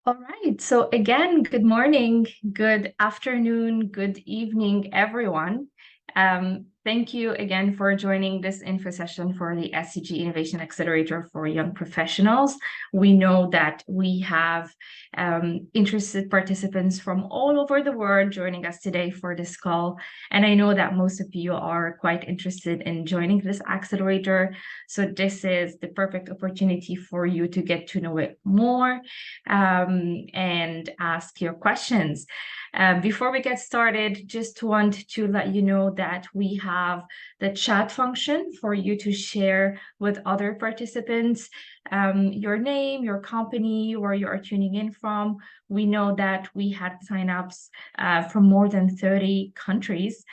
All right. So again, good morning, good afternoon, good evening, everyone. Thank you again for joining this info session for the SDG Innovation Accelerator for Young Professionals. We know that we have interested participants from all over the world joining us today for this call. And I know that most of you are quite interested in joining this accelerator. So this is the perfect opportunity for you to get to know it more and ask your questions. Before we get started, just want to let you know that we have the chat function for you to share with other participants your name, your company, where you are tuning in from. We know that we had signups from more than 30 countries.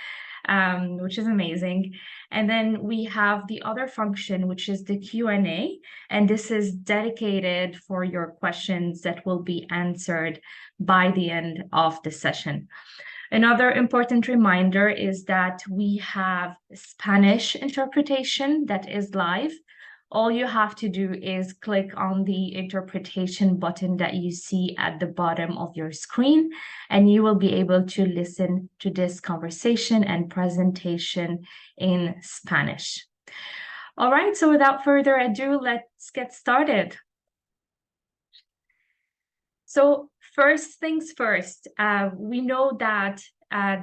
Which is amazing. And then we have the other function, which is the Q&A, and this is dedicated for your questions that will be answered by the end of the session. Another important reminder is that we have Spanish interpretation that is live. All you have to do is click on the interpretation button that you see at the bottom of your screen, and you will be able to listen to this conversation and presentation in Spanish. All right, so without further ado, let's get started. So first things first, we know that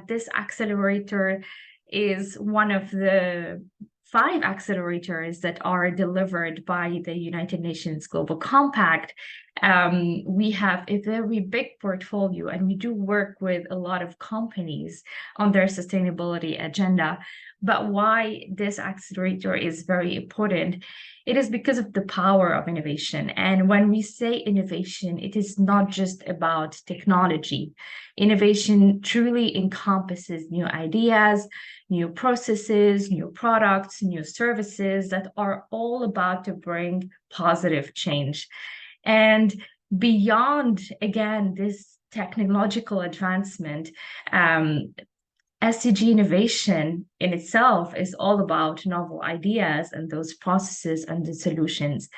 this accelerator is one of the 5 accelerators that are delivered by the United Nations Global Compact. We have a very big portfolio, and we do work with a lot of companies on their sustainability agenda. But why this accelerator is very important, it is because of the power of innovation. And when we say innovation, it is not just about technology. Innovation truly encompasses new ideas, new processes, new products, new services that are all about to bring positive change. And beyond, again, this technological advancement, SDG innovation in itself is all about novel ideas and those processes and the solutions.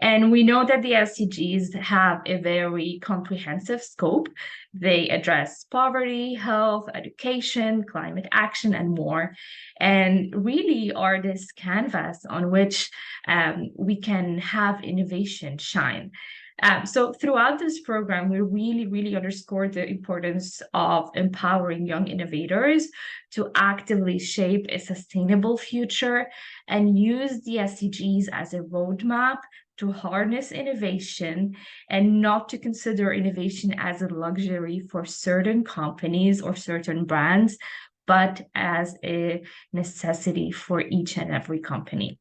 And we know that the SDGs have a very comprehensive scope. They address poverty, health, education, climate action, and more, and really are this canvas on which we can have innovation shine. So throughout this program, we really underscore the importance of empowering young innovators to actively shape a sustainable future and use the SDGs as a roadmap to harness innovation and not to consider innovation as a luxury for certain companies or certain brands, but as a necessity for each and every company.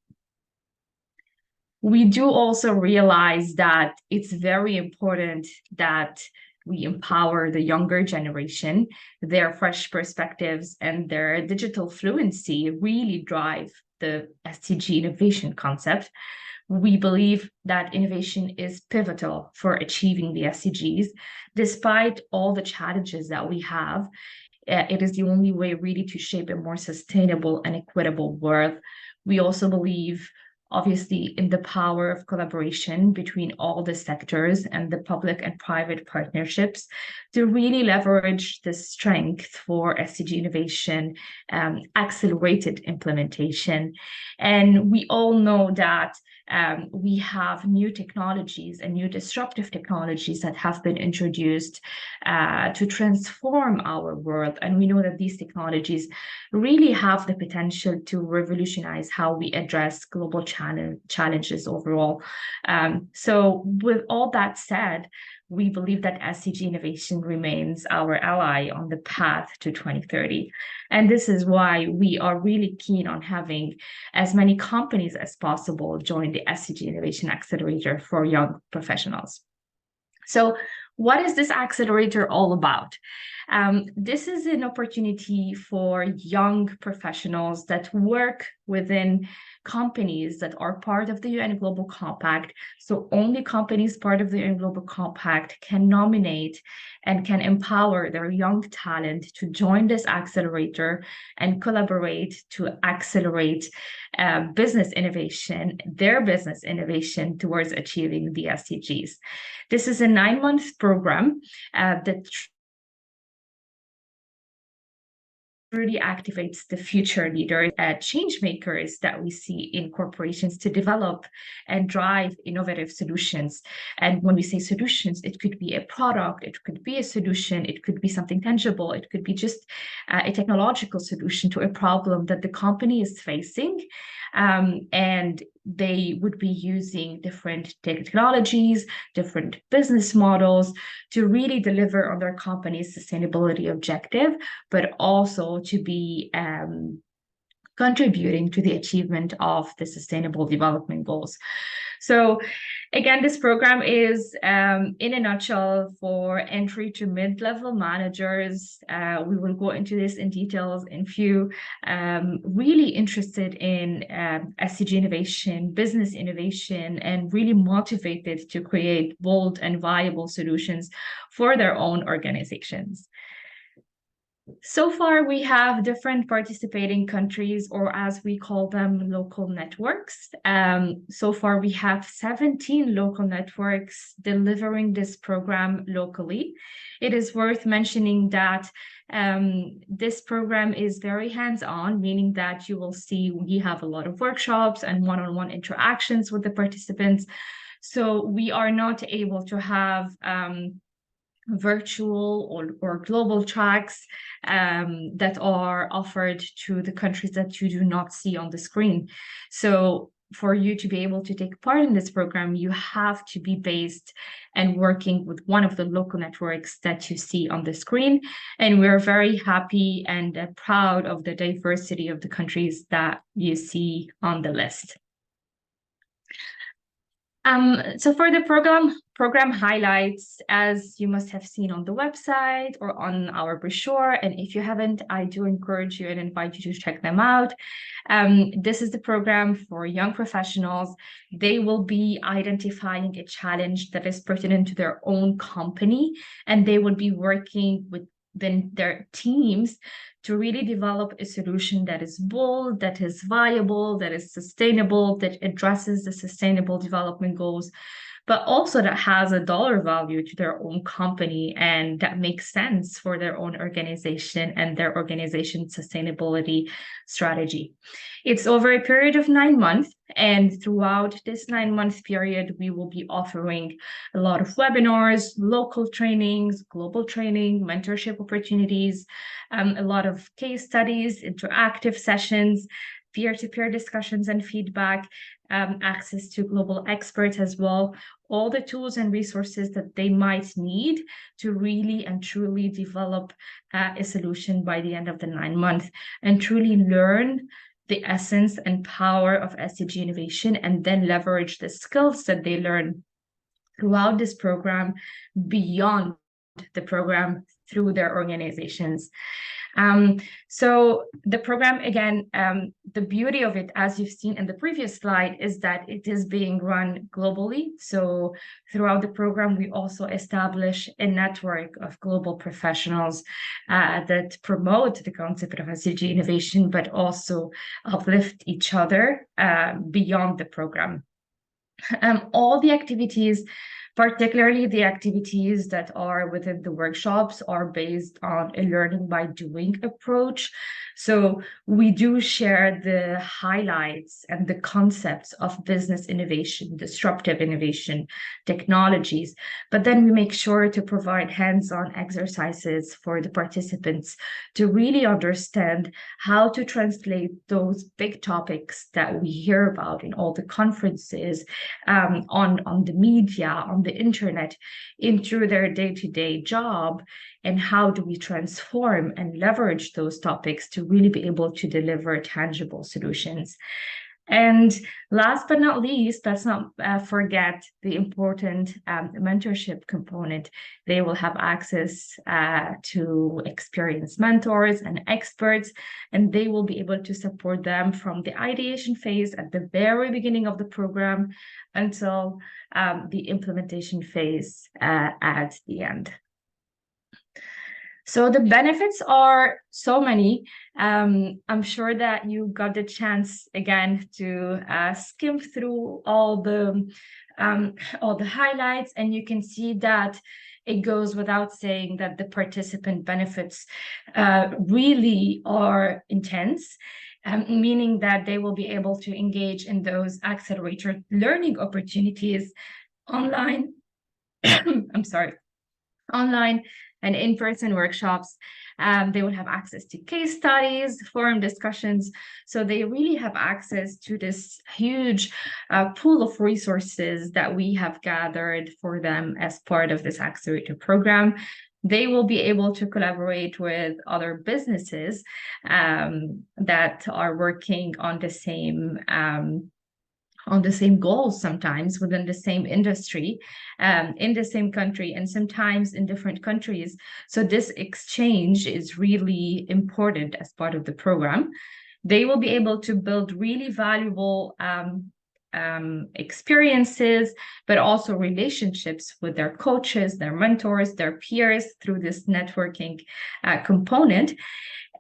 We do also realize that it's very important that we empower the younger generation. Their fresh perspectives and their digital fluency really drive the SDG innovation concept. We believe that innovation is pivotal for achieving the SDGs. Despite all the challenges that we have, it is the only way really to shape a more sustainable and equitable world. We also believe, obviously, in the power of collaboration between all the sectors and the public and private partnerships to really leverage the strength for SDG innovation, accelerated implementation. And we all know that we have new technologies and new disruptive technologies that have been introduced to transform our world. And we know that these technologies really have the potential to revolutionize how we address global challenges overall. So with all that said, we believe that SDG innovation remains our ally on the path to 2030. And this is why we are really keen on having as many companies as possible join the SDG Innovation Accelerator for young professionals. So what is this accelerator all about? This is an opportunity for young professionals that work within companies that are part of the UN Global Compact. So only companies part of the UN Global Compact can nominate and can empower their young talent to join this accelerator and collaborate to accelerate business innovation, their business innovation towards achieving the SDGs. This is a 9-month program that really activates the future leaders, change makers that we see in corporations to develop and drive innovative solutions. And when we say solutions, it could be a product, it could be a solution, it could be something tangible, it could be just a technological solution to a problem that the company is facing. And they would be using different technologies, different business models to really deliver on their company's sustainability objective, but also to be contributing to the achievement of the Sustainable Development Goals. So again, this program is, in a nutshell, for entry to mid-level managers. We will go into this in details in few, really interested in SDG innovation, business innovation, and really motivated to create bold and viable solutions for their own organizations. So far, we have different participating countries, or as we call them, local networks. So far, we have 17 local networks delivering this program locally. It is worth mentioning that this program is very hands-on, meaning that you will see we have a lot of workshops and one-on-one interactions with the participants. So we are not able to have virtual or global tracks that are offered to the countries that you do not see on the screen. So for you to be able to take part in this program, you have to be based and working with one of the local networks that you see on the screen. And we're very happy and proud of the diversity of the countries that you see on the list. So for the program highlights, as you must have seen on the website or on our brochure, and if you haven't, I do encourage you and invite you to check them out. This is the program for young professionals. They will be identifying a challenge that is pertinent to their own company, and they will be working with their teams to really develop a solution that is bold, that is viable, that is sustainable, that addresses the Sustainable Development Goals, but also that has a dollar value to their own company and that makes sense for their own organization and their organization's sustainability strategy. It's over a period of 9 months, and throughout this 9-month period, we will be offering a lot of webinars, local trainings, global training, mentorship opportunities, a lot of case studies, interactive sessions, peer-to-peer discussions and feedback, access to global experts as well, all the tools and resources that they might need to really and truly develop a solution by the end of the 9 months and truly learn the essence and power of SDG innovation, and then leverage the skills that they learn throughout this program beyond the program through their organizations. So the program, again, the beauty of it, as you've seen in the previous slide, is that it is being run globally. So throughout the program, we also establish a network of global professionals that promote the concept of SDG innovation, but also uplift each other beyond the program. All the activities, particularly the activities that are within the workshops, are based on a learning by doing approach. So we do share the highlights and the concepts of business innovation, disruptive innovation, technologies, but then we make sure to provide hands-on exercises for the participants to really understand how to translate those big topics that we hear about in all the conferences, on the media, on the internet, into their day-to-day job, and how do we transform and leverage those topics to really be able to deliver tangible solutions. And last but not least, let's not forget the important mentorship component. They will have access to experienced mentors and experts, and they will be able to support them from the ideation phase at the very beginning of the program until the implementation phase at the end. So the benefits are so many. I'm sure that you got the chance again to skim through all the highlights, and you can see that it goes without saying that the participant benefits really are intense. Meaning that they will be able to engage in those accelerator learning opportunities online. I'm sorry, online and in-person workshops. They will have access to case studies, forum discussions. So they really have access to this huge pool of resources that we have gathered for them as part of this accelerator program. They will be able to collaborate with other businesses that are working on the same goals, sometimes within the same industry, in the same country, and sometimes in different countries. So this exchange is really important as part of the program. They will be able to build really valuable experiences, but also relationships with their coaches, their mentors, their peers through this networking component.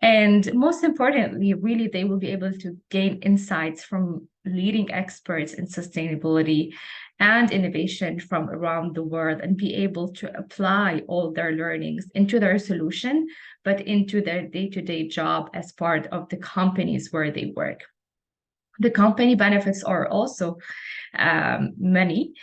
And most importantly, really, they will be able to gain insights from leading experts in sustainability and innovation from around the world and be able to apply all their learnings into their solution, but into their day-to-day job as part of the companies where they work. The company benefits are also many.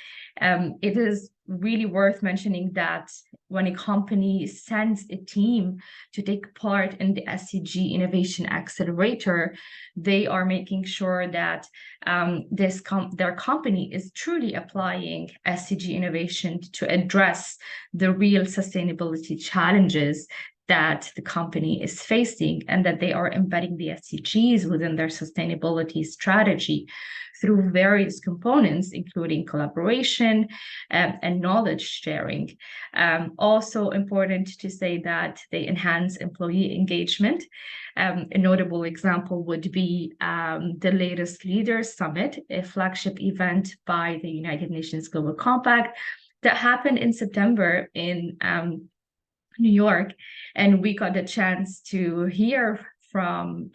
It is really worth mentioning that when a company sends a team to take part in the SDG Innovation Accelerator, they are making sure that their company is truly applying SDG innovation to address the real sustainability challenges that the company is facing, and that they are embedding the SDGs within their sustainability strategy through various components, including collaboration and knowledge sharing. Also important to say that they enhance employee engagement. A notable example would be the latest Leaders Summit, a flagship event by the United Nations Global Compact that happened in September in New York, and we got a chance to hear from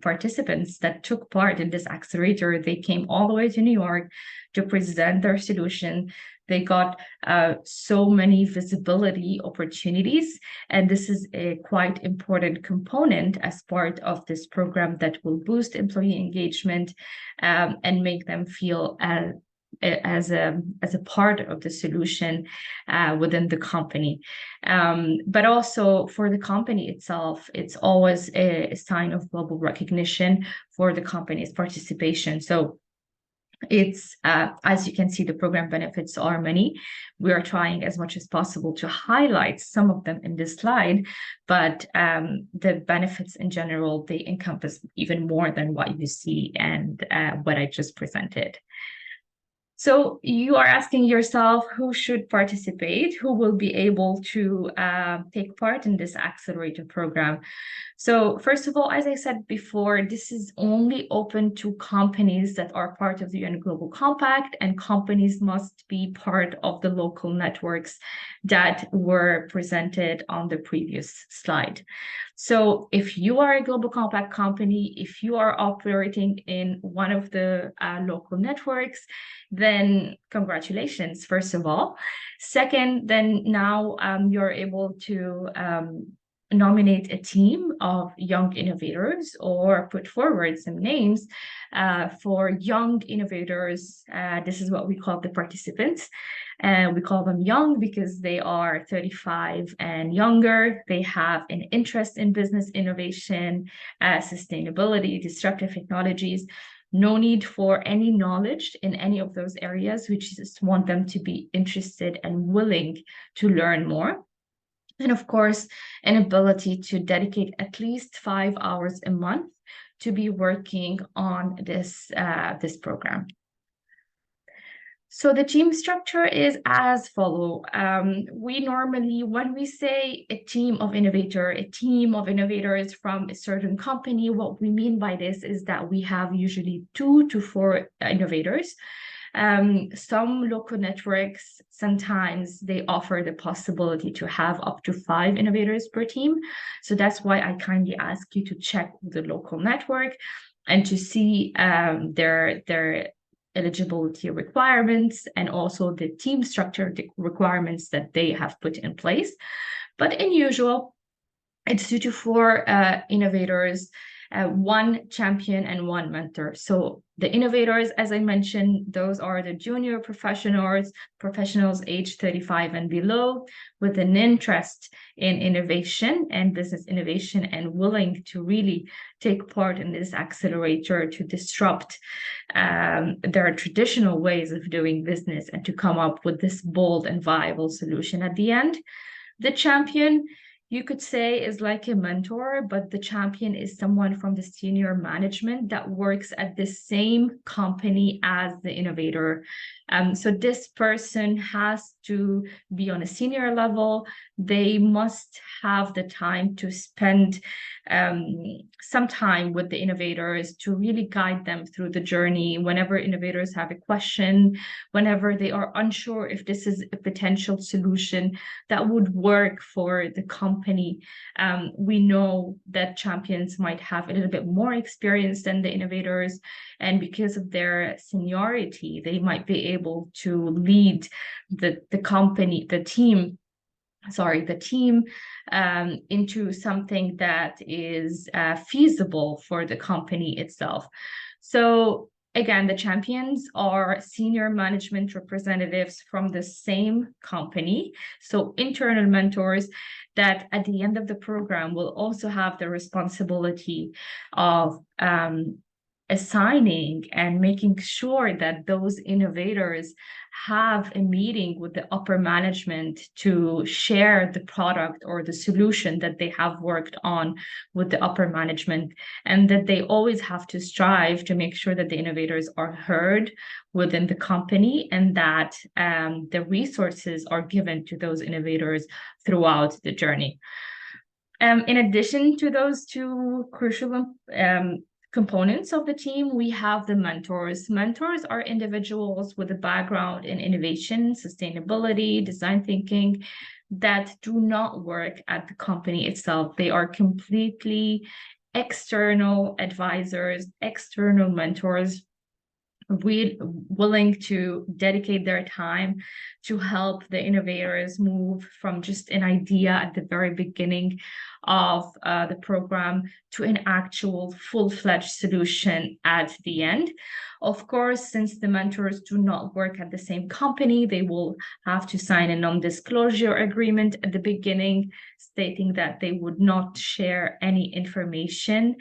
participants that took part in this accelerator. They came all the way to New York to present their solution. They got so many visibility opportunities, and this is a quite important component as part of this program that will boost employee engagement and make them feel as a part of the solution within the company. But also for the company itself, it's always a sign of global recognition for the company's participation. So it's as you can see, the program benefits are many. We are trying as much as possible to highlight some of them in this slide, but the benefits in general, they encompass even more than what you see and what I just presented. So you are asking yourself who should participate, who will be able to take part in this accelerator program. So first of all, as I said before, this is only open to companies that are part of the UN Global Compact, and companies must be part of the local networks that were presented on the previous slide. So if you are a Global Compact company, if you are operating in one of the local networks, then congratulations, first of all. Second, then now you're able to nominate a team of young innovators or put forward some names for young innovators. This is what we call the participants. And we call them young because they are 35 and younger. They have an interest in business innovation, sustainability, disruptive technologies. No need for any knowledge in any of those areas. We just want them to be interested and willing to learn more. And of course, an ability to dedicate at least 5 hours a month to be working on this program. So the team structure is as follow. We normally, when we say a team of innovators from a certain company, what we mean by this is that we have usually 2 to 4 innovators. Some local networks, sometimes they offer the possibility to have up to 5 innovators per team. So that's why I kindly ask you to check the local network and to see their eligibility requirements and also the team structure requirements that they have put in place. But in usual, it's 2 to 4 innovators, 1 champion and 1 mentor. So the innovators, as I mentioned, those are the junior professionals aged 35 and below, with an interest in innovation and business innovation and willing to really take part in this accelerator to disrupt their traditional ways of doing business and to come up with this bold and viable solution at the end. The champion, you could say, is like a mentor, but the champion is someone from the senior management that works at the same company as the innovator. So this person has to be on a senior level. They must have the time to spend some time with the innovators to really guide them through the journey. Whenever innovators have a question, whenever they are unsure if this is a potential solution that would work for the company, we know that champions might have a little bit more experience than the innovators, and because of their seniority, they might be able to lead the team into something that is feasible for the company itself. So again, the champions are senior management representatives from the same company, so internal mentors that at the end of the program will also have the responsibility of assigning and making sure that those innovators have a meeting with the upper management to share the product or the solution that they have worked on with the upper management, and that they always have to strive to make sure that the innovators are heard within the company and that the resources are given to those innovators throughout the journey. In addition to those 2 crucial components of the team, we have the mentors. Mentors are individuals with a background in innovation, sustainability, design thinking that do not work at the company itself. They are completely external advisors, external mentors, willing to dedicate their time to help the innovators move from just an idea at the very beginning of the program to an actual full-fledged solution at the end. Of course, since the mentors do not work at the same company, they will have to sign a non-disclosure agreement at the beginning, stating that they would not share any information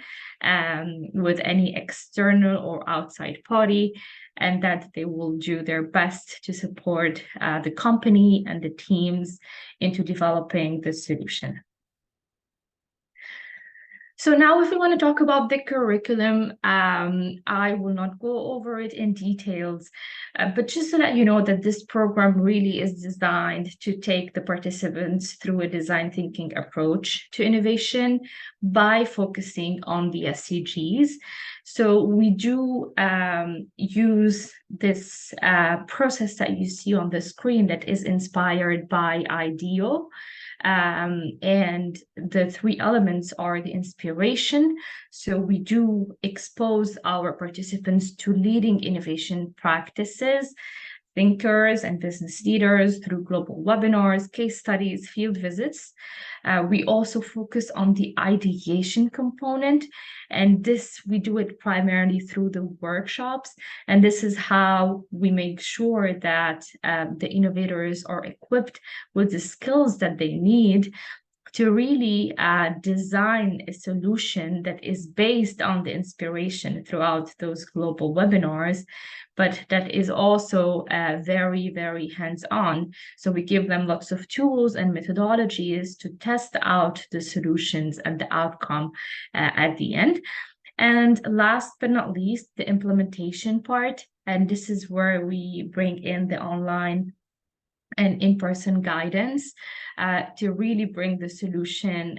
with any external or outside party, and that they will do their best to support the company and the teams into developing the solution. So now if we want to talk about the curriculum, I will not go over it in details, but just to let you know that this program really is designed to take the participants through a design thinking approach to innovation by focusing on the SDGs. So we do use this process that you see on the screen that is inspired by IDEO. And the 3 elements are the inspiration. So we do expose our participants to leading innovation practices, thinkers and business leaders through global webinars, case studies, field visits. We also focus on the ideation component, and this we do it primarily through the workshops. And this is how we make sure that the innovators are equipped with the skills that they need to really design a solution that is based on the inspiration throughout those global webinars, but that is also very, very hands-on. So we give them lots of tools and methodologies to test out the solutions and the outcome at the end. And last but not least, the implementation part. And this is where we bring in the online and in-person guidance to really bring the solution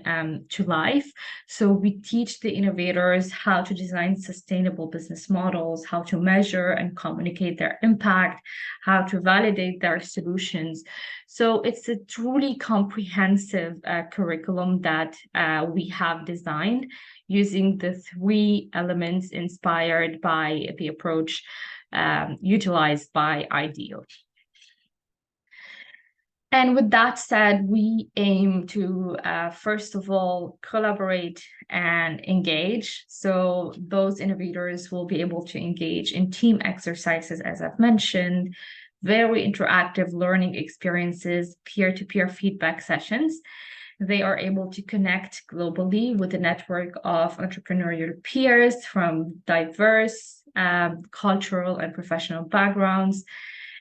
to life. So we teach the innovators how to design sustainable business models, how to measure and communicate their impact, how to validate their solutions. So it's a truly comprehensive curriculum that we have designed using the 3 elements inspired by the approach utilized by IDEAL. And with that said, we aim to, first of all, collaborate and engage. So those innovators will be able to engage in team exercises, as I've mentioned, very interactive learning experiences, peer-to-peer feedback sessions. They are able to connect globally with a network of entrepreneurial peers from diverse cultural and professional backgrounds.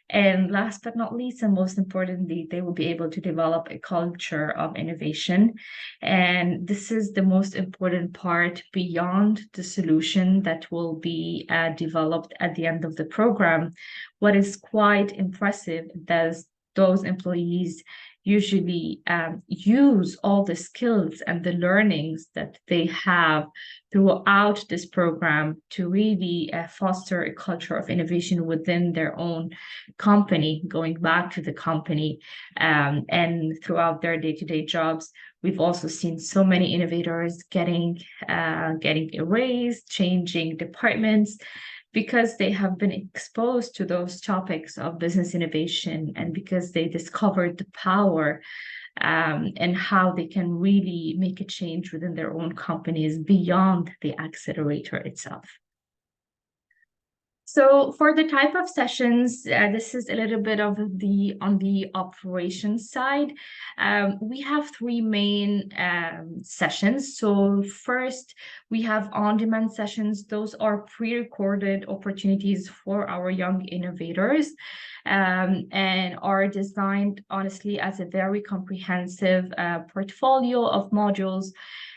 And last but not least, and most importantly, they will be able to develop a culture of innovation. And this is the most important part beyond the solution that will be developed at the end of the program. What is quite impressive is those employees usually use all the skills and the learnings that they have throughout this program to really foster a culture of innovation within their own company, going back to the company and throughout their day-to-day jobs. We've also seen so many innovators getting a raise, changing departments, because they have been exposed to those topics of business innovation and because they discovered the power and how they can really make a change within their own companies beyond the accelerator itself. So for the type of sessions, this is a little bit of on the operations side. We have 3 main sessions. So first, we have on-demand sessions. Those are pre-recorded opportunities for our young innovators and are designed, honestly, as a very comprehensive portfolio of modules.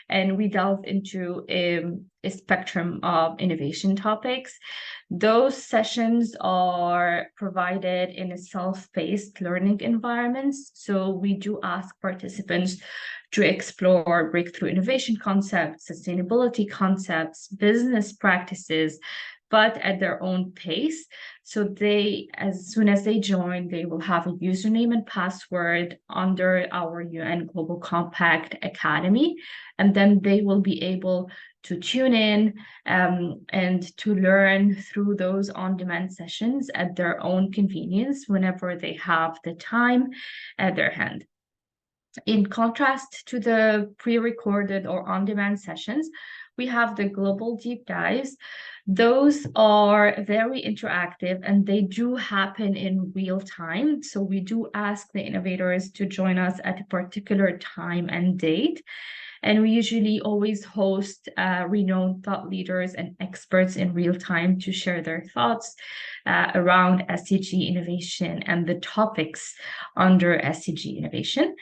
And we delve into a spectrum of innovation topics. Those sessions are provided in a self-paced learning environments. So we do ask participants to explore breakthrough innovation concepts, sustainability concepts, business practices, but at their own pace. So they, as soon as they join, they will have a username and password under our UN Global Compact Academy, and then they will be able to tune in and to learn through those on-demand sessions at their own convenience whenever they have the time at their hand. In contrast to the pre-recorded or on-demand sessions, we have the global deep dives. Those are very interactive and they do happen in real time. So we do ask the innovators to join us at a particular time and date. And we usually always host renowned thought leaders and experts in real time to share their thoughts around SDG innovation and the topics under SDG innovation.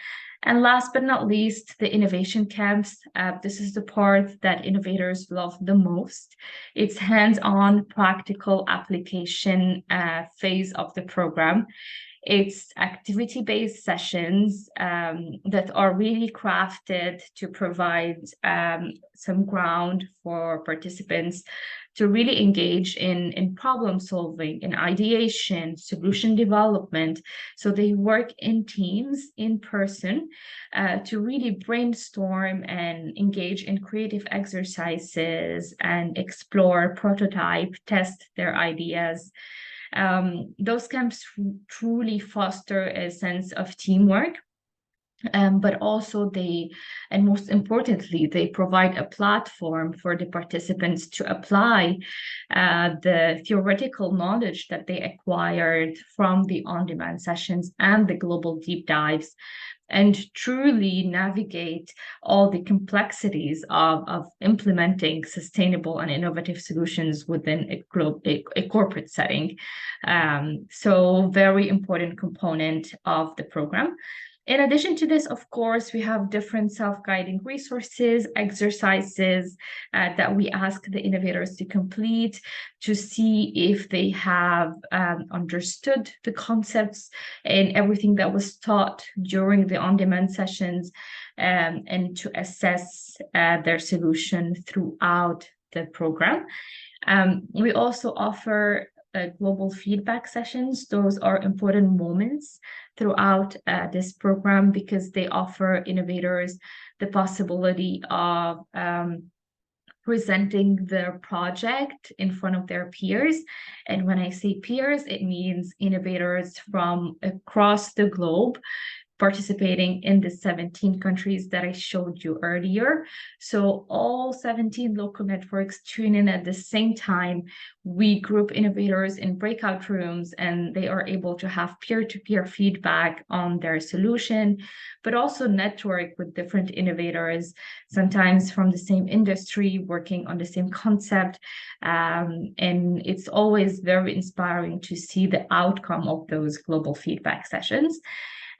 And last but not least, the innovation camps. This is the part that innovators love the most. It's hands-on practical application phase of the program. It's activity-based sessions that are really crafted to provide some ground for participants to really engage in problem solving, in ideation, solution development. So they work in teams, in person, to really brainstorm and engage in creative exercises and explore, prototype, test their ideas. Those camps truly foster a sense of teamwork, but also and most importantly, they provide a platform for the participants to apply the theoretical knowledge that they acquired from the on-demand sessions and the global deep dives, and truly navigate all the complexities of implementing sustainable and innovative solutions within a corporate setting. So very important component of the program. In addition to this, of course, we have different self-guiding resources, exercises that we ask the innovators to complete to see if they have understood the concepts and everything that was taught during the on-demand sessions, and to assess their solution throughout the program. We also offer global feedback sessions. Those are important moments throughout this program because they offer innovators the possibility of presenting their project in front of their peers. And when I say peers, it means innovators from across the globe participating in the 17 countries that I showed you earlier. So all 17 local networks tune in at the same time. We group innovators in breakout rooms, and they are able to have peer-to-peer feedback on their solution, but also network with different innovators, sometimes from the same industry, working on the same concept. And it's always very inspiring to see the outcome of those global feedback sessions.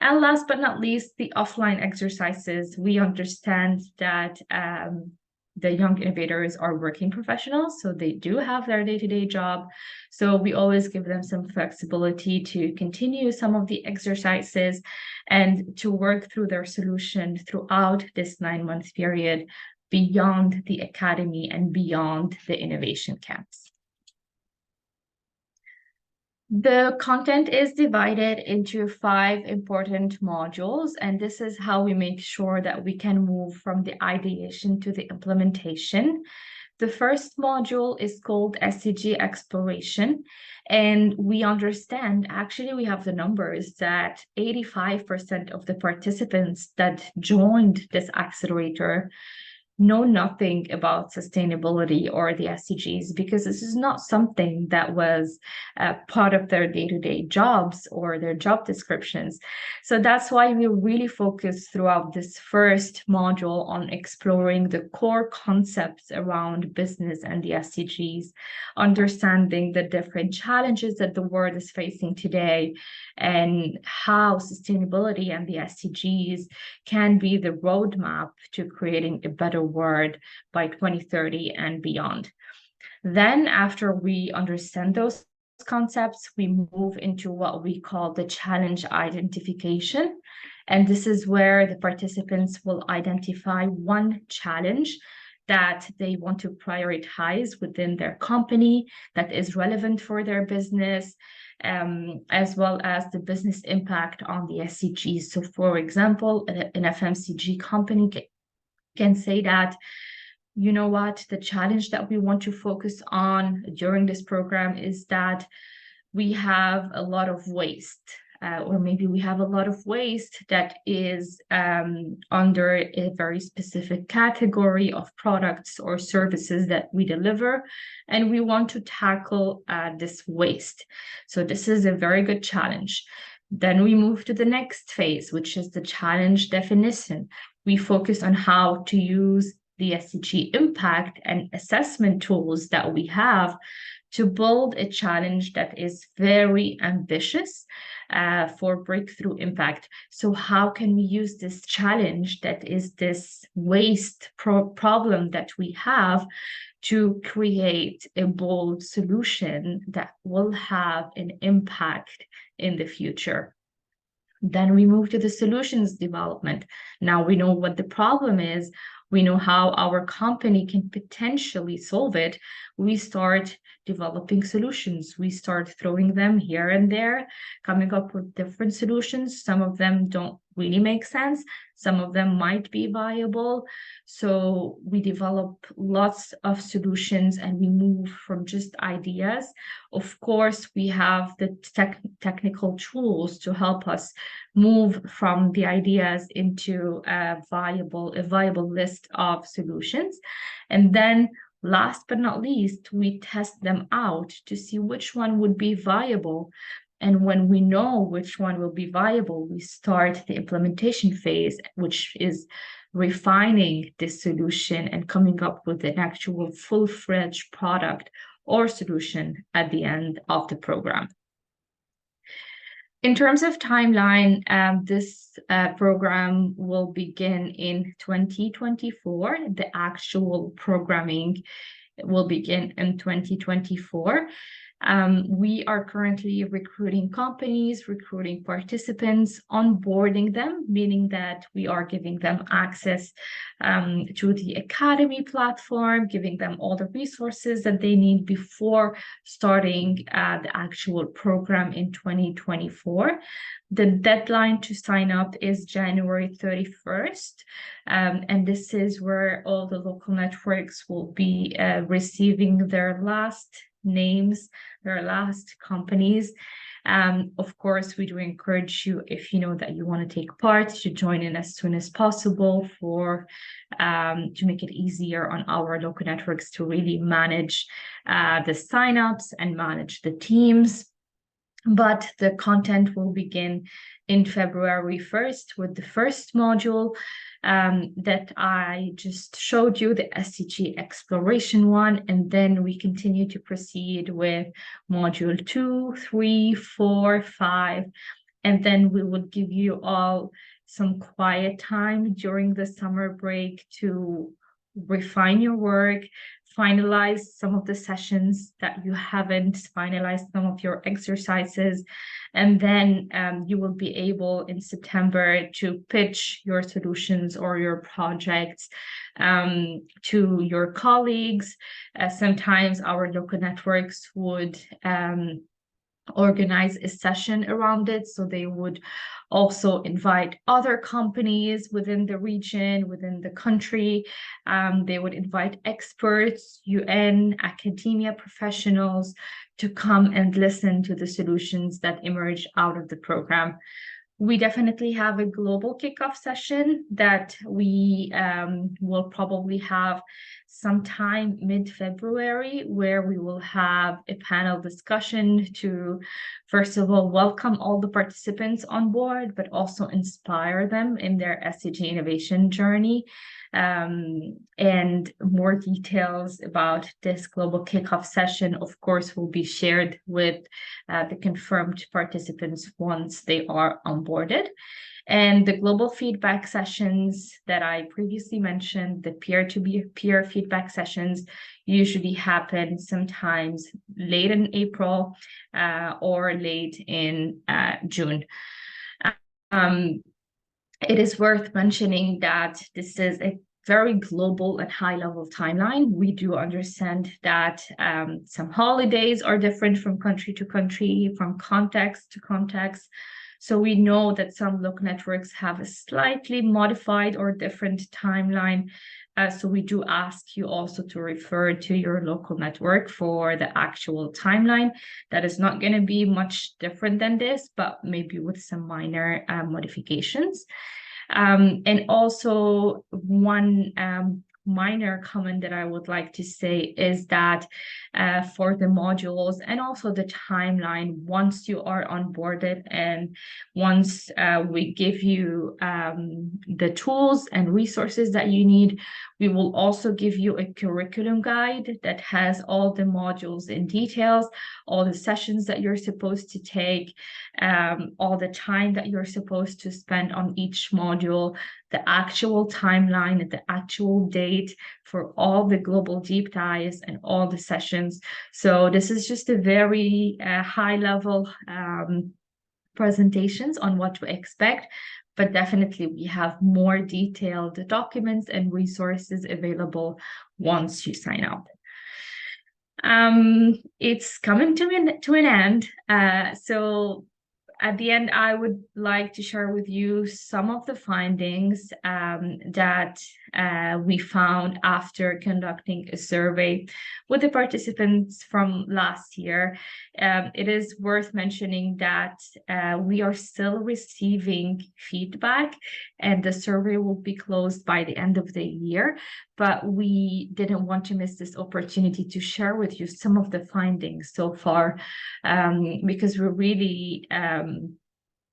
And last but not least, the offline exercises. We understand that the young innovators are working professionals, so they do have their day-to-day job. So we always give them some flexibility to continue some of the exercises and to work through their solution throughout this 9-month period beyond the academy and beyond the innovation camps. The content is divided into 5 important modules, and this is how we make sure that we can move from the ideation to the implementation. The first module is called SDG Exploration, and we understand, actually we have the numbers, that 85% of the participants that joined this accelerator know nothing about sustainability or the SDGs, because this is not something that was part of their day-to-day jobs or their job descriptions. So that's why we really focus throughout this first module on exploring the core concepts around business and the SDGs, understanding the different challenges that the world is facing today, and how sustainability and the SDGs can be the roadmap to creating a better world by 2030 and beyond. Then, after we understand those concepts, we move into what we call the challenge identification. And this is where the participants will identify one challenge that they want to prioritize within their company that is relevant for their business, as well as the business impact on the SDGs. So, for example, an FMCG company can say that, you know what, the challenge that we want to focus on during this program is that we have a lot of waste, or maybe we have a lot of waste that is under a very specific category of products or services that we deliver, and we want to tackle this waste. So this is a very good challenge. Then we move to the next phase, which is the challenge definition. We focus on how to use the SDG impact and assessment tools that we have to build a challenge that is very ambitious for breakthrough impact. So how can we use this challenge that is this waste problem that we have to create a bold solution that will have an impact in the future? Then we move to the solutions development. Now we know what the problem is. We know how our company can potentially solve it. We start developing solutions. We start throwing them here and there, coming up with different solutions. Some of them don't really make sense. Some of them might be viable. So we develop lots of solutions and we move from just ideas. Of course, we have the technical tools to help us move from the ideas into a viable list of solutions. And then last but not least, we test them out to see which one would be viable. And when we know which one will be viable, we start the implementation phase, which is refining this solution and coming up with an actual full-fledged product or solution at the end of the program. In terms of timeline, this program will begin in 2024. The actual programming will begin in 2024. We are currently recruiting companies, recruiting participants, onboarding them, meaning that we are giving them access to the Academy platform, giving them all the resources that they need before starting the actual program in 2024. The deadline to sign up is January 31st, and this is where all the local networks will be receiving their last names, their last companies. Of course, we do encourage you, if you know that you want to take part, to join in as soon as possible to make it easier on our local networks to really manage the signups and manage the teams. But the content will begin in February 1st with the first module that I just showed you, the SDG exploration one, and then we continue to proceed with module 2, 3, 4, 5, and then we will give you all some quiet time during the summer break to refine your work, finalize some of the sessions that you haven't finalized, some of your exercises, and then you will be able in September to pitch your solutions or your projects to your colleagues. Sometimes our local networks would organize a session around it, so they would also invite other companies within the region, within the country. They would invite experts, UN, academia professionals to come and listen to the solutions that emerge out of the program. We definitely have a global kickoff session that we will probably have sometime mid-February, where we will have a panel discussion to, first of all, welcome all the participants on board, but also inspire them in their SDG innovation journey. And more details about this global kickoff session, of course, will be shared with the confirmed participants once they are onboarded. And the global feedback sessions that I previously mentioned, the peer-to-peer feedback sessions, usually happen sometimes late in April or late in June. It is worth mentioning that this is a very global and high-level timeline. We do understand that some holidays are different from country to country, from context to context. So we know that some local networks have a slightly modified or different timeline. So we do ask you also to refer to your local network for the actual timeline. That is not going to be much different than this, but maybe with some minor modifications. And also one minor comment that I would like to say is that for the modules and also the timeline, once you are onboarded and once we give you the tools and resources that you need, we will also give you a curriculum guide that has all the modules in details, all the sessions that you're supposed to take, all the time that you're supposed to spend on each module, the actual timeline, the actual date for all the global deep dives and all the sessions. So this is just a very high level presentations on what to expect, but definitely we have more detailed documents and resources available once you sign up. It's coming to an end. So at the end, I would like to share with you some of the findings that we found after conducting a survey with the participants from last year. It is worth mentioning that we are still receiving feedback, and the survey will be closed by the end of the year. But we didn't want to miss this opportunity to share with you some of the findings so far, because we really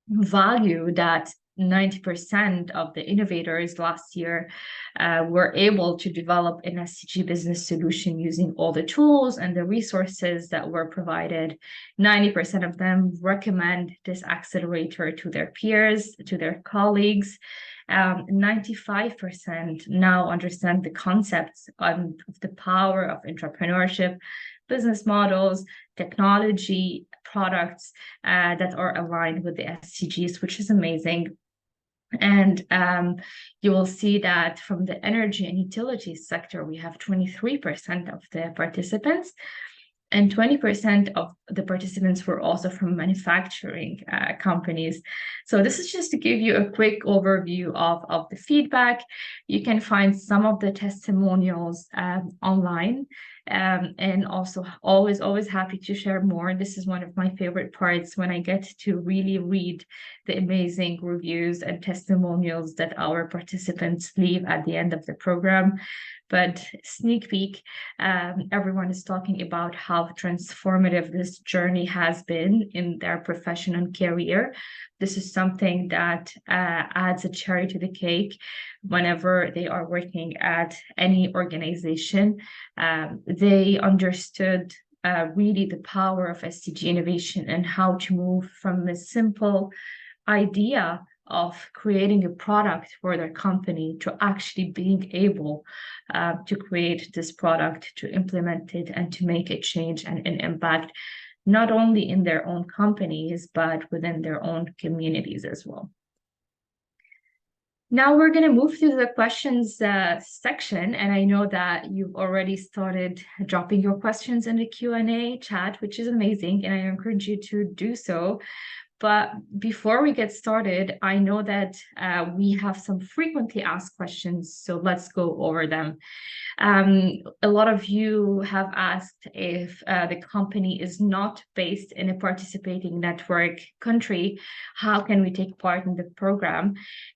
value that 90% of the innovators last year were able to develop an SDG business solution using all the tools and the resources that were provided. 90% of them recommend this accelerator to their peers, to their colleagues. 95% now understand the concepts of the power of entrepreneurship, business models, technology, products that are aligned with the SDGs, which is amazing. And you will see that from the energy and utilities sector, we have 23% of the participants, and 20% of the participants were also from manufacturing companies. So this is just to give you a quick overview of the feedback. You can find some of the testimonials online. And also always happy to share more. This is one of my favorite parts, when I get to really read the amazing reviews and testimonials that our participants leave at the end of the program. But sneak peek, everyone is talking about how transformative this journey has been in their professional career. This is something that adds a cherry to the cake whenever they are working at any organization. They understood really the power of SDG innovation and how to move from a simple idea of creating a product for their company to actually being able to create this product, to implement it, and to make a change and an impact, not only in their own companies, but within their own communities as well. Now we're going to move to the questions section, and I know that you've already started dropping your questions in the Q&A chat, which is amazing, and I encourage you to do so. But before we get started, I know that we have some frequently asked questions, so let's go over them. A lot of you have asked if the company is not based in a participating network country, how can we take part in the program?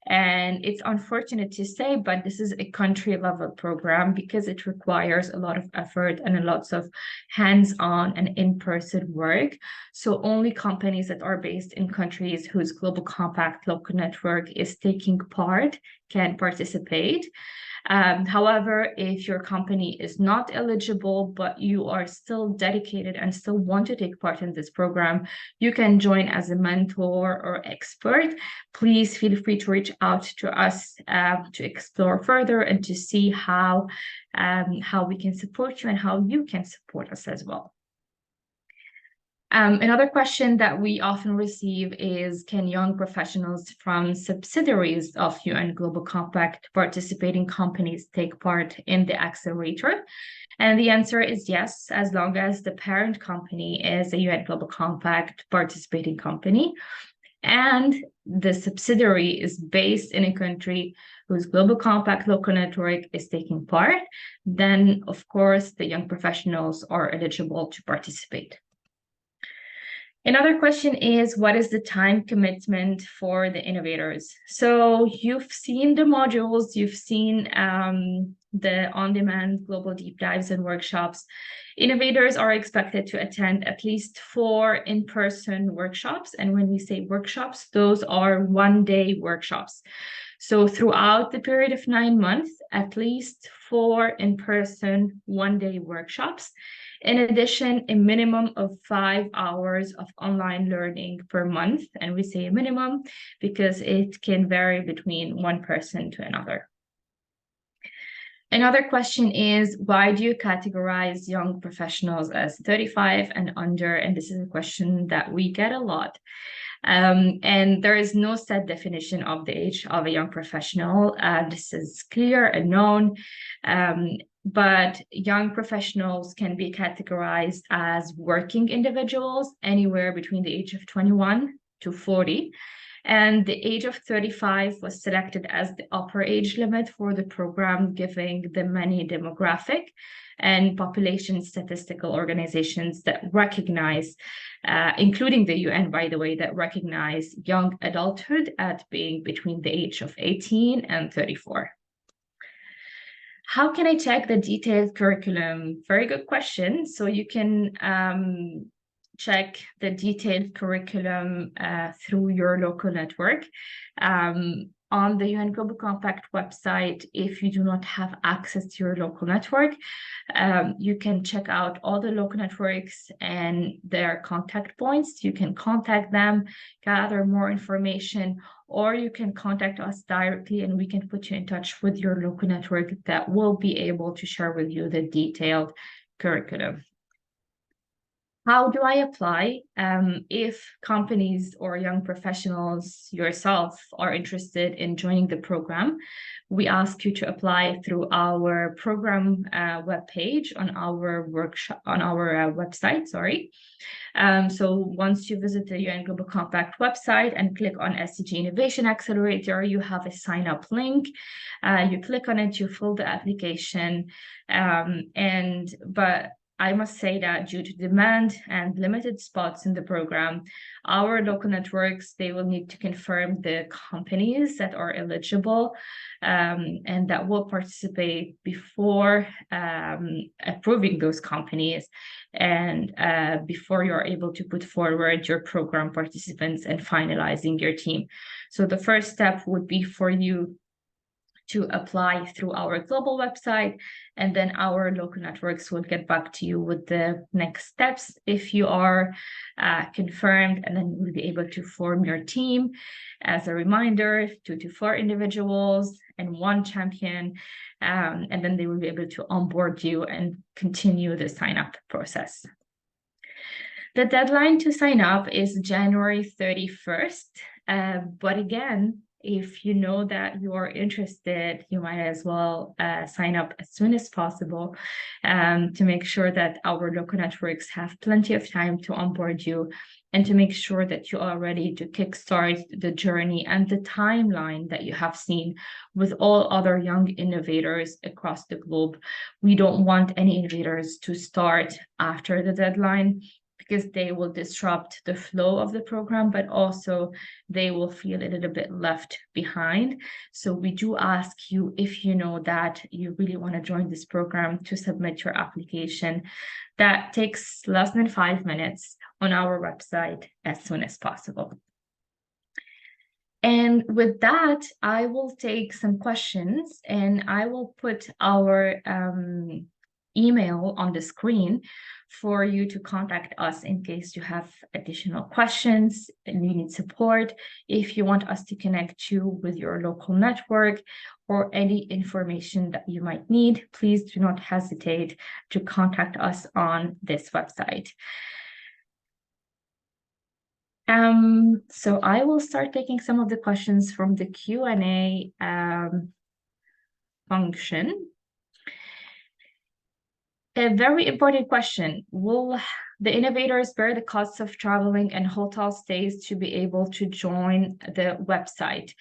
And it's unfortunate to say, but this is a country level program because it requires a lot of effort and lots of hands-on and in-person work. So only companies that are based in countries whose Global Compact local network is taking part can participate. However, if your company is not eligible, but you are still dedicated and still want to take part in this program, you can join as a mentor or expert. Please feel free to reach out to us to explore further and to see how we can support you and how you can support us as well. Another question that we often receive is, can young professionals from subsidiaries of UN Global Compact participating companies take part in the accelerator? And the answer is yes, as long as the parent company is a UN Global Compact participating company and the subsidiary is based in a country whose Global Compact local network is taking part, then of course the young professionals are eligible to participate. Another question is, what is the time commitment for the innovators? So you've seen the modules, you've seen the on-demand global deep dives and workshops. Innovators are expected to attend at least 4 in-person workshops. And when we say workshops, those are one-day workshops. So throughout the period of 9 months, at least 4 in-person one-day workshops. In addition, a minimum of 5 hours of online learning per month. And we say a minimum because it can vary between one person to another. Another question is, why do you categorize young professionals as 35 and under? And this is a question that we get a lot. And there is no set definition of the age of a young professional. This is clear and known. But young professionals can be categorized as working individuals anywhere between the age of 21 to 40. And the age of 35 was selected as the upper age limit for the program, given the many demographic and population statistical organizations that recognize, including the UN, by the way, that recognize young adulthood at being between the age of 18 and 34. How can I check the detailed curriculum? Very good question. So you can check the detailed curriculum through your local network. On the UN Global Compact website, if you do not have access to your local network, you can check out all the local networks and their contact points. You can contact them, gather more information, or you can contact us directly and we can put you in touch with your local network that will be able to share with you the detailed curriculum. How do I apply? If companies or young professionals yourself are interested in joining the program, we ask you to apply through our program webpage on our website. So once you visit the UN Global Compact website and click on SDG Innovation Accelerator, you have a sign up link. You click on it, you fill the application, but I must say that due to demand and limited spots in the program, our local networks, they will need to confirm the companies that are eligible and that will participate before approving those companies and before you're able to put forward your program participants and finalizing your team. So the first step would be for you to apply through our global website, and then our local networks will get back to you with the next steps if you are confirmed, and then you'll be able to form your team. As a reminder, 2 to 4 individuals and 1 champion, and then they will be able to onboard you and continue the sign-up process. The deadline to sign up is January 31st, but again, if you know that you are interested, you might as well sign up as soon as possible to make sure that our local networks have plenty of time to onboard you and to make sure that you are ready to kickstart the journey and the timeline that you have seen with all other young innovators across the globe. We don't want any innovators to start after the deadline, because they will disrupt the flow of the program, but also they will feel a little bit left behind. So we do ask you, if you know that you really want to join this program, to submit your application. That takes less than 5 minutes on our website as soon as possible. And with that, I will take some questions and I will put our email on the screen for you to contact us in case you have additional questions and you need support. If you want us to connect you with your local network or any information that you might need, please do not hesitate to contact us on this website. So I will start taking some of the questions from the Q&A function. A very important question: will the innovators bear the costs of traveling and hotel stays to be able to join the website?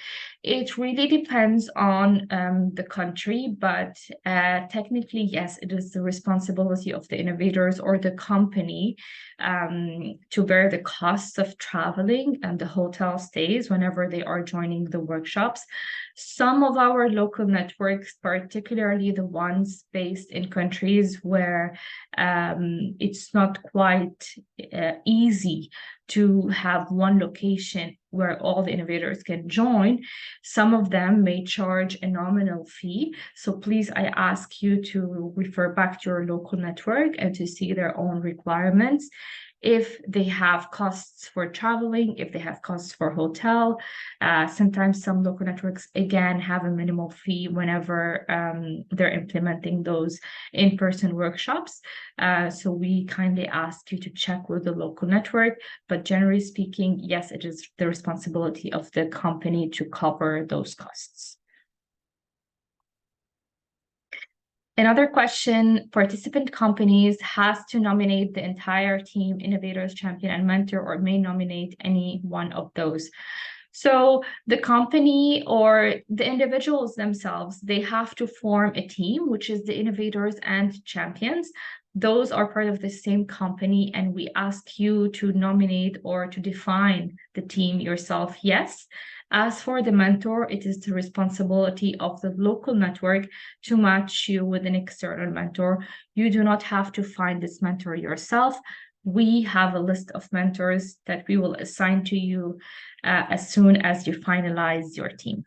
It really depends on the country, but technically, yes, it is the responsibility of the innovators or the company to bear the costs of traveling and the hotel stays whenever they are joining the workshops. Some of our local networks, particularly the ones based in countries where it's not quite easy to have one location where all the innovators can join, some of them may charge a nominal fee. So please, I ask you to refer back to your local network and to see their own requirements. If they have costs for traveling, if they have costs for hotel, sometimes some local networks, again, have a minimal fee whenever they're implementing those in-person workshops. So we kindly ask you to check with the local network, but generally speaking, yes, it is the responsibility of the company to cover those costs. Another question: participant companies has to nominate the entire team, innovators, champion, and mentor, or may nominate any one of those. So the company or the individuals themselves, they have to form a team, which is the innovators and champions. Those are part of the same company, and we ask you to nominate or to define the team yourself, yes. As for the mentor, it is the responsibility of the local network to match you with an external mentor. You do not have to find this mentor yourself. we have a list of mentors that we will assign to you as soon as you finalize your team.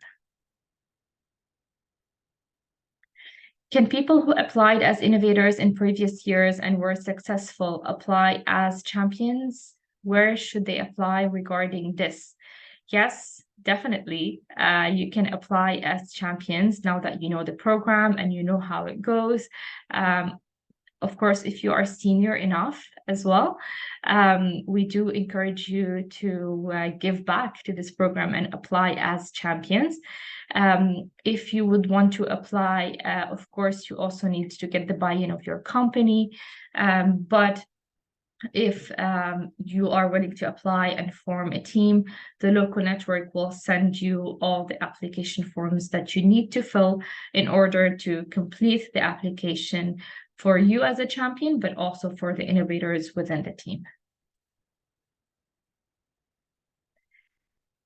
Can people who applied as innovators in previous years and were successful apply as champions? Where should they apply regarding this? Yes, definitely. You can apply as champions now that you know the program and you know how it goes. Of course, if you are senior enough as well, we do encourage you to give back to this program and apply as champions. If you would want to apply, of course, you also need to get the buy-in of your company. But if you are willing to apply and form a team, the local network will send you all the application forms that you need to fill in order to complete the application for you as a champion, but also for the innovators within the team.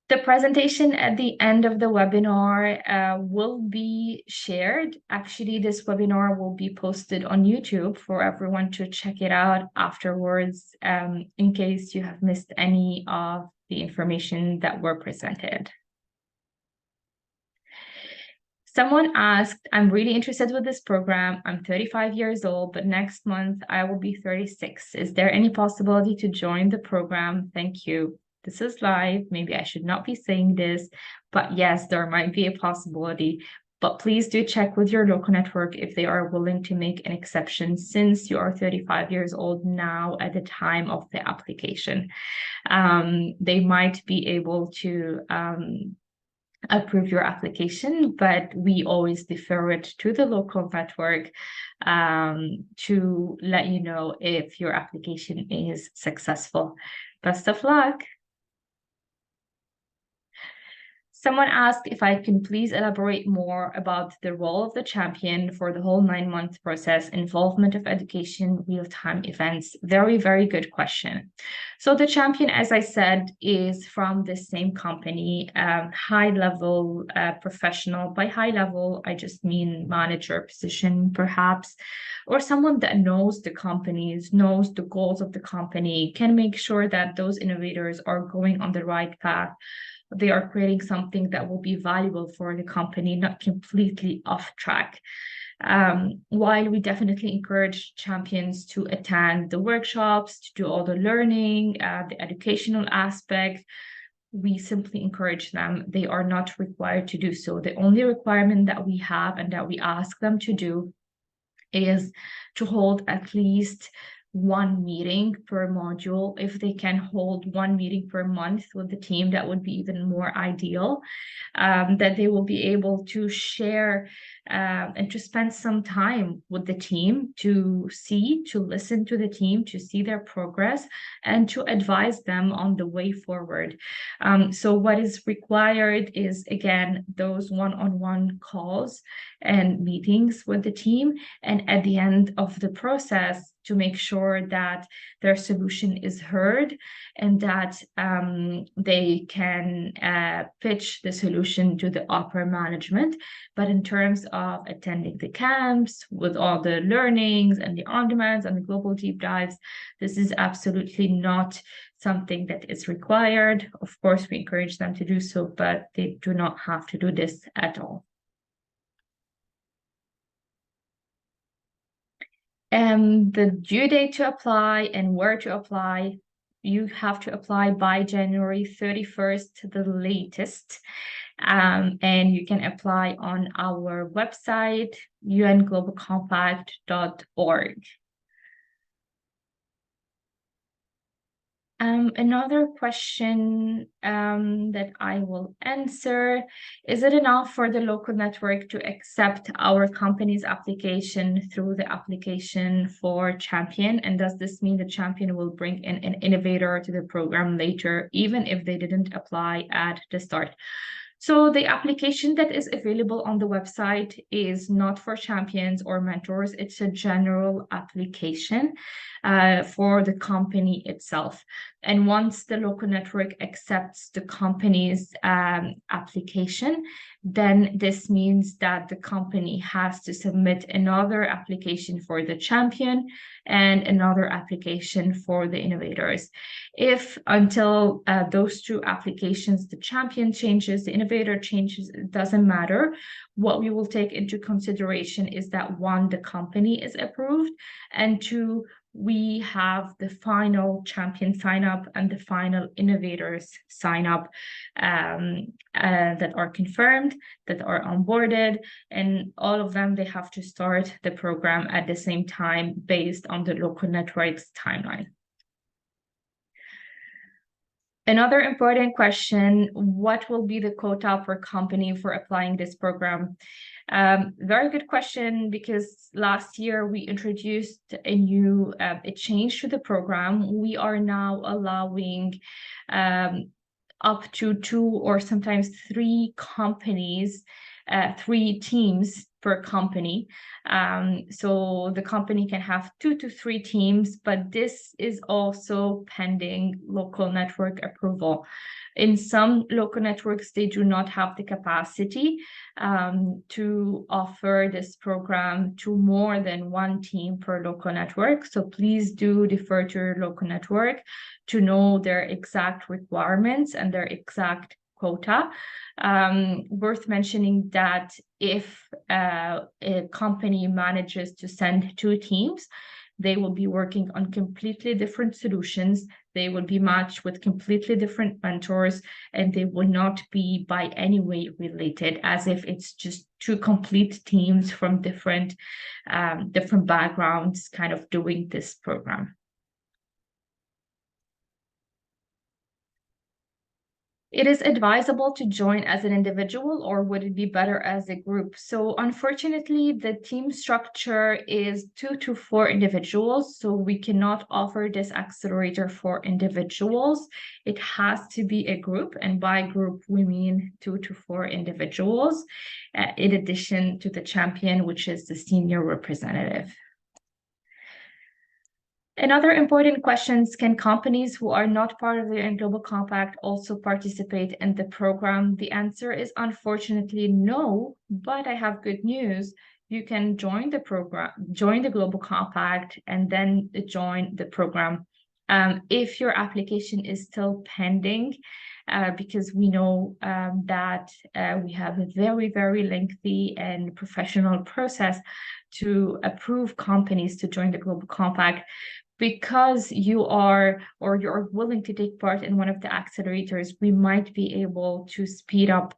The presentation at the end of the webinar will be shared. Actually, this webinar will be posted on YouTube for everyone to check it out afterwards, in case you have missed any of the information that were presented. Someone asked, I'm really interested with this program. I'm 35 years old, but next month I will be 36. Is there any possibility to join the program? Thank you. This is live. Maybe I should not be saying this, but yes, there might be a possibility. But please do check with your local network if they are willing to make an exception, since you are 35 years old now at the time of the application. They might be able to approve your application, but we always defer it to the local network to let you know if your application is successful. Best of luck. Someone asked if I can please elaborate more about the role of the champion for the whole 9-month process, involvement of education, real-time events. Very, very good question. So the champion, as I said, is from the same company, high-level professional. By high level, I just mean manager position, perhaps, or someone that knows the companies, knows the goals of the company, can make sure that those innovators are going on the right path. They are creating something that will be valuable for the company, not completely off track. While we definitely encourage champions to attend the workshops, to do all the learning, the educational aspect, we simply encourage them. They are not required to do so. The only requirement that we have and that we ask them to do is to hold at least one meeting per module. If they can hold one meeting per month with the team, that would be even more ideal. That they will be able to share and to spend some time with the team, to listen to the team, to see their progress, and to advise them on the way forward. So what is required is, again, those one-on-one calls and meetings with the team, and at the end of the process, to make sure that their solution is heard and that they can pitch the solution to the upper management. But in terms of attending the camps with all the learnings and the on-demands and the global deep dives, this is absolutely not something that is required. Of course, we encourage them to do so, but they do not have to do this at all. The due date to apply and where to apply, you have to apply by January 31st, the latest. And you can apply on our website, unglobalcompact.org. Another question that I will answer: is it enough for the local network to accept our company's application through the application for champion? And does this mean the champion will bring in an innovator to the program later, even if they didn't apply at the start? So the application that is available on the website is not for champions or mentors. It's a general application for the company itself. And once the local network accepts the company's application, then this means that the company has to submit another application for the champion and another application for the innovators. If until those two applications, the champion changes, the innovator changes, it doesn't matter. What we will take into consideration is that one, the company is approved, and two, we have the final champion sign up and the final innovators sign up that are confirmed, that are onboarded, and all of them, they have to start the program at the same time based on the local network's timeline. Another important question, what will be the quota per company for applying this program? Very good question, because last year we introduced a change to the program. We are now allowing up to 2 or sometimes 3 companies, 3 teams per company. So the company can have 2 to 3 teams, but this is also pending local network approval. In some local networks, they do not have the capacity to offer this program to more than 1 team per local network. So please do defer to your local network to know their exact requirements and their exact quota. Worth mentioning that if a company manages to send 2 teams, they will be working on completely different solutions. They will be matched with completely different mentors, and they will not be by any way related, as if it's just 2 complete teams from different backgrounds kind of doing this program. It is advisable to join as an individual, or would it be better as a group? So unfortunately, the team structure is 2 to 4 individuals. So we cannot offer this accelerator for individuals. It has to be a group. And by group, we mean 2 to 4 individuals, in addition to the champion, which is the senior representative. Another important question is, can companies who are not part of the UN Global Compact also participate in the program? The answer is unfortunately no, but I have good news. You can join the program, join the Global Compact, and then join the program. If your application is still pending, because we know that we have a very, very lengthy and professional process to approve companies to join the Global Compact. Because you are or you're willing to take part in one of the accelerators, we might be able to speed up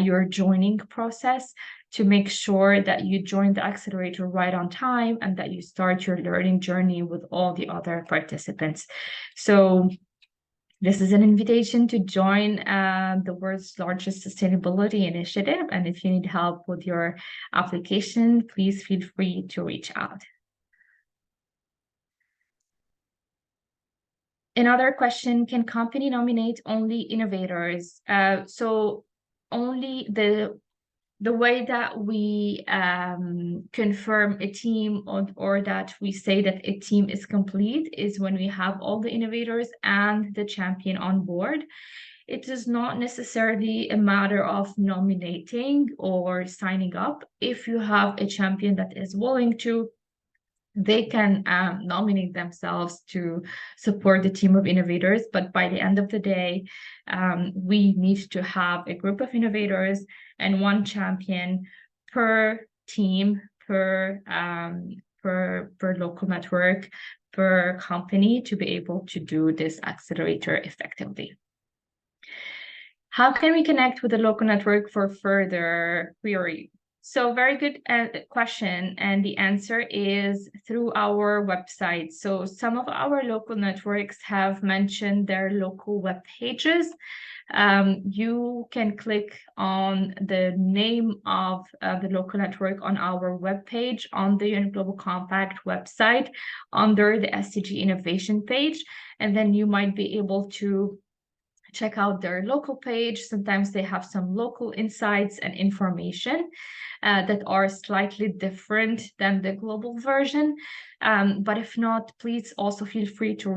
your joining process to make sure that you join the accelerator right on time and that you start your learning journey with all the other participants. So this is an invitation to join the world's largest sustainability initiative. And if you need help with your application, please feel free to reach out. Another question, can company nominate only innovators? So only the way that we confirm a team or that we say that a team is complete is when we have all the innovators and the champion on board. It is not necessarily a matter of nominating or signing up. If you have a champion that is willing to, they can nominate themselves to support the team of innovators. But by the end of the day, we need to have a group of innovators and 1 champion per team, per local network, per company to be able to do this accelerator effectively. How can we connect with the local network for further query? So very good question, and the answer is through our website. So some of our local networks have mentioned their local web pages. You can click on the name of the local network on our webpage on the UN Global Compact website under the SDG Innovation page, and then you might be able to check out their local page. Sometimes they have some local insights and information that are slightly different than the global version. But if not, please also feel free to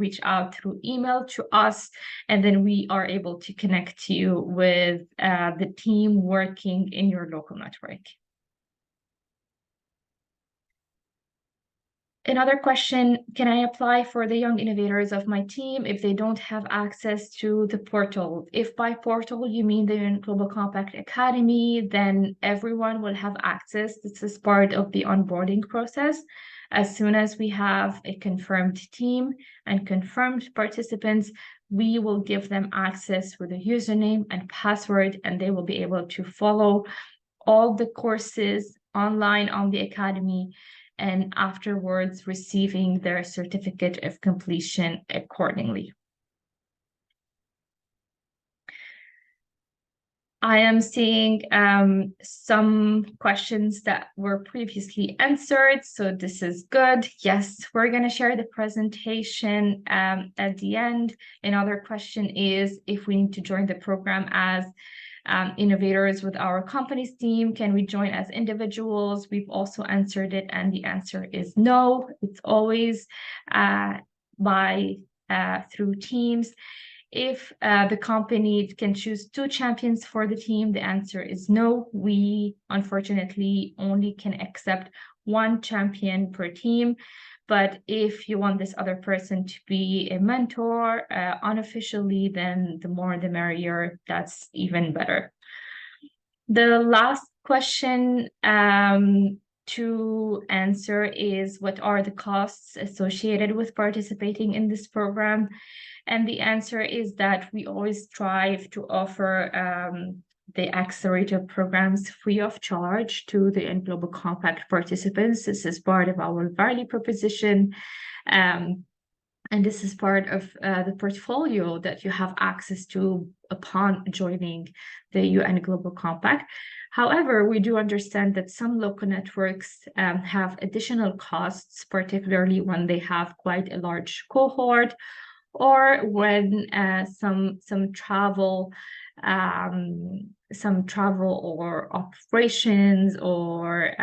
reach out through email to us, and then we are able to connect you with the team working in your local network. Another question, can I apply for the young innovators of my team if they don't have access to the portal? If by portal you mean the Global Compact Academy, then everyone will have access. This is part of the onboarding process. As soon as we have a confirmed team and confirmed participants, we will give them access with a username and password, and they will be able to follow all the courses online on the Academy, and afterwards receiving their certificate of completion accordingly. I am seeing some questions that were previously answered, so this is good. Yes, we're going to share the presentation at the end. Another question is if we need to join the program as innovators with our company's team, can we join as individuals? We've also answered it, and the answer is no. It's always through teams. If the company can choose 2 champions for the team, the answer is no. We unfortunately only can accept 1 champion per team. But if you want this other person to be a mentor unofficially, then the more the merrier. That's even better. The last question to answer is, what are the costs associated with participating in this program? And the answer is that we always strive to offer the accelerator programs free of charge to the Global Compact participants. This is part of our value proposition. And this is part of the portfolio that you have access to upon joining the UN Global Compact. However, we do understand that some local networks have additional costs, particularly when they have quite a large cohort, or when some travel or operations or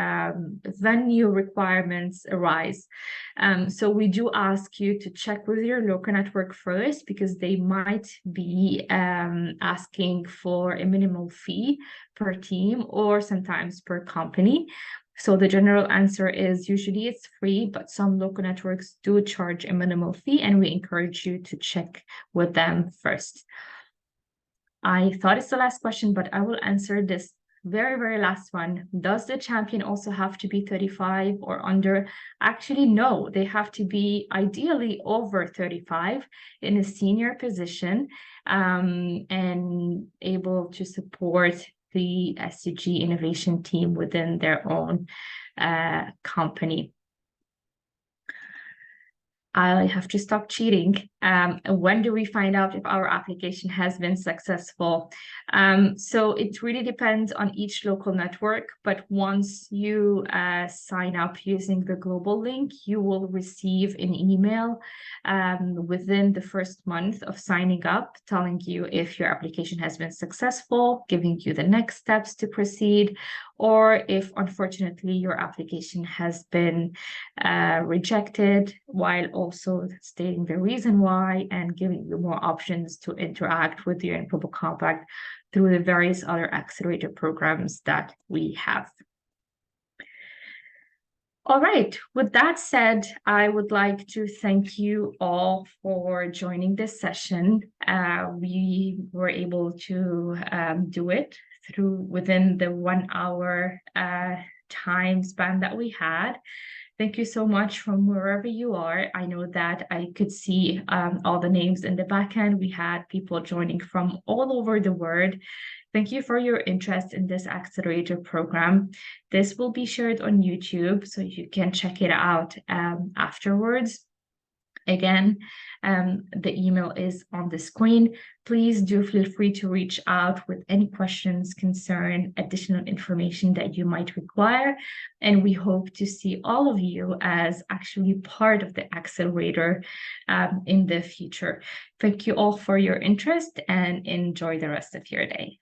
venue requirements arise. So we do ask you to check with your local network first, because they might be asking for a minimal fee per team or sometimes per company. So the general answer is usually it's free, but some local networks do charge a minimal fee, and we encourage you to check with them first. I thought it's the last question, but I will answer this very, very last one. Does the champion also have to be 35 or under? Actually, no, they have to be ideally over 35 in a senior position and able to support the SDG innovation team within their own company. I have to stop cheating. When do we find out if our application has been successful? So it really depends on each local network, but once you sign up using the global link, you will receive an email within the first month of signing up, telling you if your application has been successful, giving you the next steps to proceed, or if unfortunately your application has been rejected, while also stating the reason why and giving you more options to interact with the UN Global Compact through the various other accelerator programs that we have. All right, with that said, I would like to thank you all for joining this session. We were able to do it within the 1 hour time span that we had. Thank you so much from wherever you are. I know that I could see all the names in the back end. We had people joining from all over the world. Thank you for your interest in this accelerator program. This will be shared on YouTube, so you can check it out afterwards. Again, the email is on the screen. Please do feel free to reach out with any questions, concern, additional information that you might require. And we hope to see all of you as actually part of the accelerator in the future. Thank you all for your interest and enjoy the rest of your day.